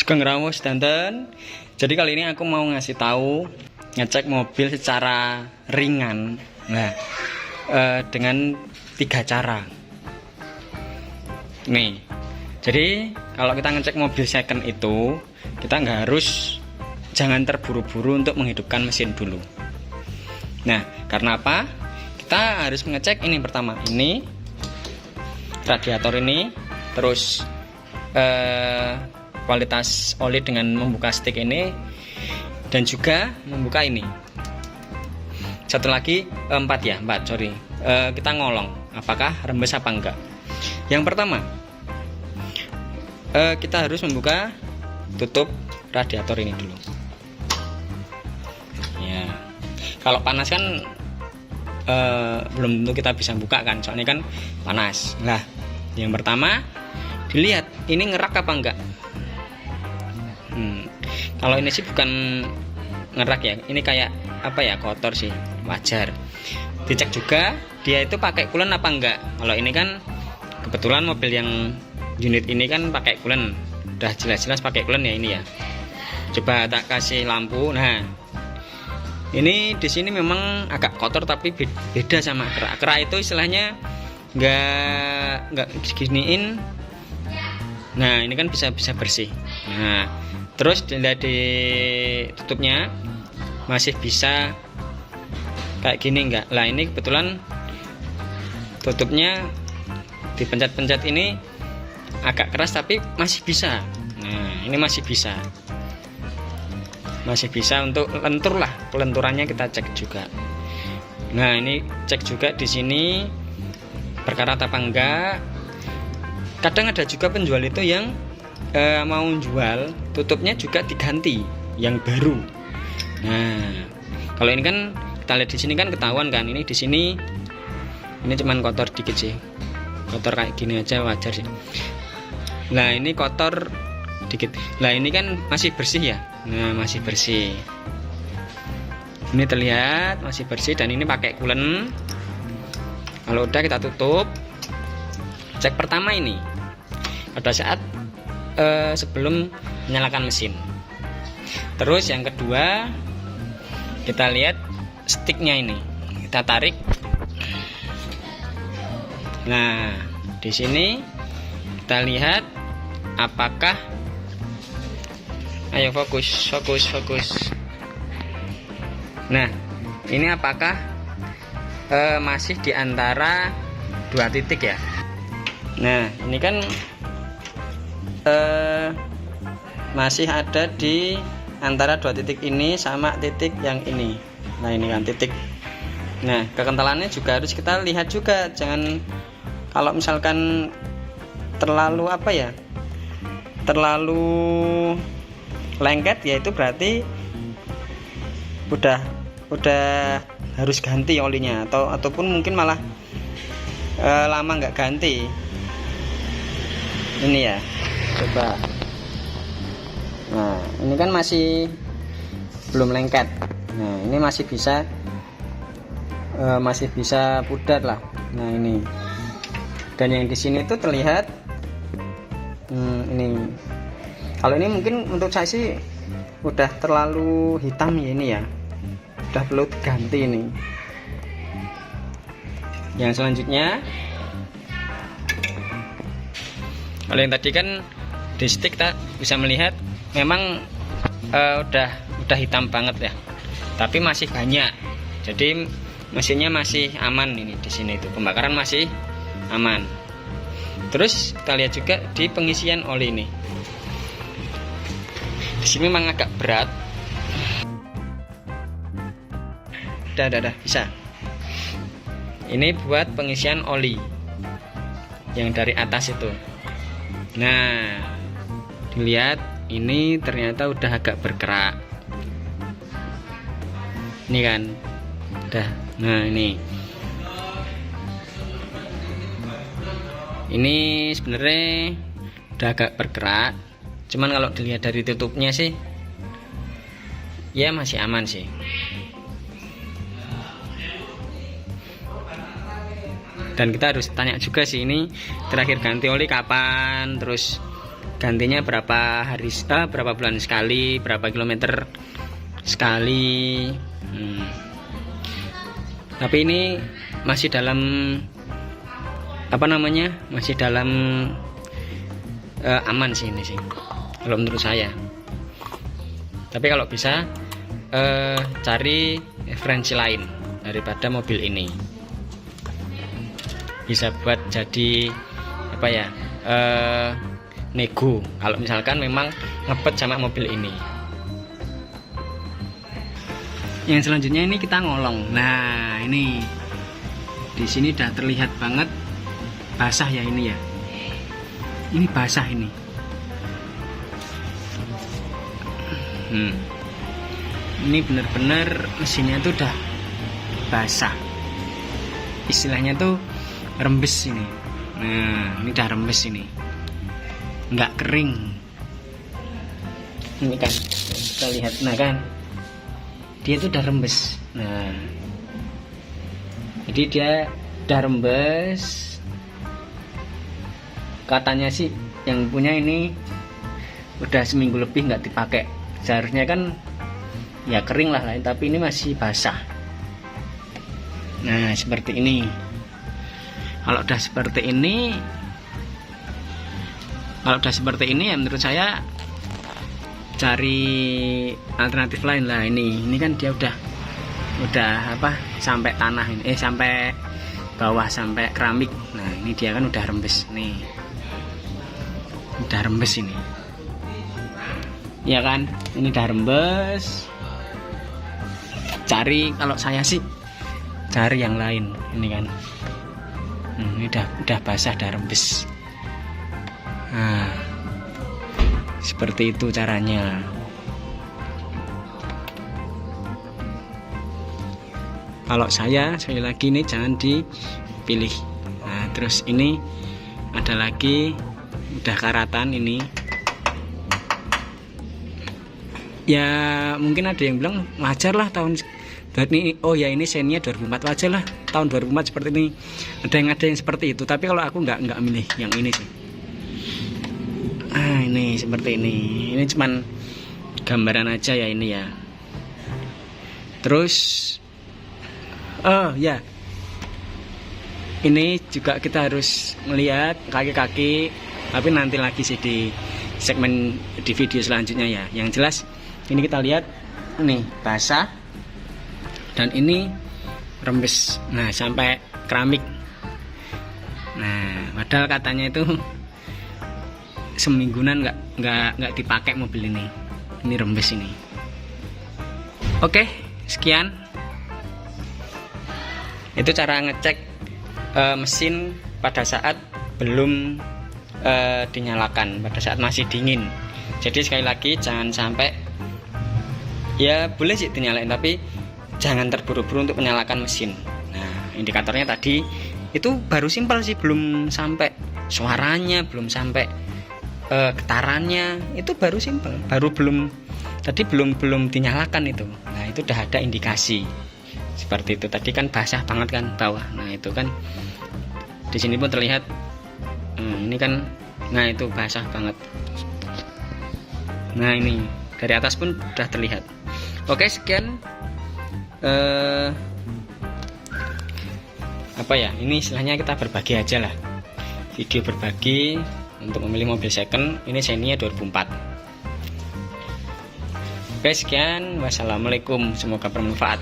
Sugeng rawuh sedanten. Jadi kali ini aku mau ngasih tahu ngecek mobil secara ringan. Nah, dengan 3 cara. Nih. Jadi kalau kita ngecek mobil second itu, kita jangan terburu-buru untuk menghidupkan mesin dulu. Nah, karena apa? Kita harus mengecek ini pertama. Ini radiator ini, terus kualitas oli dengan membuka stick ini, dan juga membuka ini. Satu lagi 4 sorry. Kita ngolong apakah rembes apa enggak. Yang pertama, kita harus membuka tutup radiator ini dulu. Ya, kalau panas kan belum tentu kita bisa buka kan, soalnya kan panas. Nah, yang pertama dilihat ini ngerak apa enggak. Kalau ini sih bukan ngerak ya, ini kayak apa ya, kotor sih, wajar. Dicek juga dia itu pakai coolant apa enggak. Kalau ini kan kebetulan mobil yang unit ini kan pakai coolant, udah jelas-jelas pakai coolant ya ini ya. Coba tak kasih lampu. Nah, ini di sini memang agak kotor tapi beda sama kerak. Kerak itu istilahnya nggak diginiin. Nah, ini kan bisa bersih. Nah, terus dari tutupnya masih bisa kayak gini enggak. Lah, ini kebetulan tutupnya dipencet-pencet ini agak keras tapi masih bisa. Nah, ini masih bisa untuk lentur lah. Pelenturannya kita cek juga. Nah, ini cek juga di sini berkarat apa enggak. Kadang ada juga penjual itu yang mau jual tutupnya juga diganti yang baru. Nah, kalau ini kan kita lihat di sini kan ketahuan kan, ini di sini ini cuman kotor dikit sih, kotor kayak gini aja wajar sih. Nah, ini kotor dikit. Nah, ini kan masih bersih ya. Nah, masih bersih. Ini terlihat masih bersih dan ini pakai coolant. Kalau udah kita tutup. Cek pertama ini pada saat sebelum menyalakan mesin. Terus yang kedua, kita lihat sticknya ini. Kita tarik. Nah, di sini kita lihat apakah, ayo fokus. Nah, ini apakah masih di antara 2 titik ya. Nah, ini kan masih ada di antara 2 titik ini sama titik yang ini. Nah, ini kan titik. Nah, kekentalannya juga harus kita lihat juga. Jangan, kalau misalkan terlalu terlalu lengket ya, itu berarti udah harus ganti olinya, ataupun mungkin malah lama nggak ganti. Ini ya, coba. Nah, ini kan masih belum lengket. Nah, ini masih bisa pudar lah. Nah, ini. Dan yang di sini tuh terlihat ini. Kalau ini mungkin untuk saya sih udah terlalu hitam ya, ini ya. Udah perlu diganti ini. Yang selanjutnya, kalau yang tadi kan di stick kita bisa melihat memang udah hitam banget ya, tapi masih banyak. Jadi mesinnya masih aman ini, di sini itu pembakaran masih aman. Terus kita lihat juga di pengisian oli ini. Di sini memang agak berat. Udah bisa. Ini buat pengisian oli yang dari atas itu. Nah, dilihat ini ternyata udah agak berkerak. Ini kan udah. Nah, ini sebenarnya udah agak bergerak. Cuman kalau dilihat dari tutupnya sih ya masih aman sih. Dan kita harus tanya juga sih, ini terakhir ganti oli kapan, terus gantinya berapa hari, berapa bulan sekali, berapa kilometer sekali. Tapi ini masih dalam masih dalam aman sih ini sih kalau menurut saya. Tapi kalau bisa cari referensi lain daripada mobil ini, bisa buat jadi nego kalau misalkan memang ngebet sama mobil ini. Yang selanjutnya ini kita ngolong. Nah, ini di sini udah terlihat banget basah ya ini ya. Ini basah ini. Ini bener-bener mesinnya tuh udah basah. Istilahnya tuh rembes ini. Nah, ini udah rembes ini. Nggak kering. Ini kan kita lihat, nah kan dia tuh udah rembes. Nah, jadi dia udah rembes. Katanya sih yang punya ini udah seminggu lebih nggak dipakai. Seharusnya kan ya kering lah, tapi ini masih basah. Nah, seperti ini. Kalau udah seperti ini ya menurut saya cari alternatif lain lah. Ini kan dia udah sampai tanah ini, sampai bawah, sampai keramik. Nah, ini dia kan udah rembes nih, udah rembes ini ya kan, ini udah rembes. Kalau saya sih cari yang lain ini kan. Ini udah basah, udah rembes. Nah, seperti itu caranya. Kalau saya sekali lagi ini jangan dipilih. Nah, terus ini ada lagi udah karatan ini. Ya mungkin ada yang bilang wajar lah tahun ini, oh ya ini seninya 2004, wajar lah tahun 2004 seperti ini. Ada yang seperti itu, tapi kalau aku nggak milih yang ini sih. Ini seperti ini. Ini cuman gambaran aja ya ini ya. Terus ya, ini juga kita harus melihat kaki-kaki, tapi nanti lagi sih di segmen di video selanjutnya ya. Yang jelas ini kita lihat nih basah dan ini rembes. Nah, sampai keramik. Nah, padahal katanya itu semingguan nggak dipakai mobil ini. Ini rembes ini. Oke, sekian. Itu cara ngecek mesin pada saat belum dinyalakan, pada saat masih dingin. Jadi sekali lagi jangan sampai, ya boleh sih dinyalain, tapi jangan terburu-buru untuk menyalakan mesin. Nah, indikatornya tadi itu baru simpel sih, belum sampai suaranya, belum sampai getarannya, itu baru simpel, belum dinyalakan itu. Nah, itu udah ada indikasi seperti itu. Tadi kan basah banget kan bawah. Nah, itu kan di sini pun terlihat. Ini kan, nah itu basah banget. Nah, ini dari atas pun udah terlihat. Oke, sekian. Ini istilahnya kita berbagi aja lah, video berbagi untuk memilih mobil second. Ini Xenia 2004. Oke, sekian. Wassalamualaikum, semoga bermanfaat.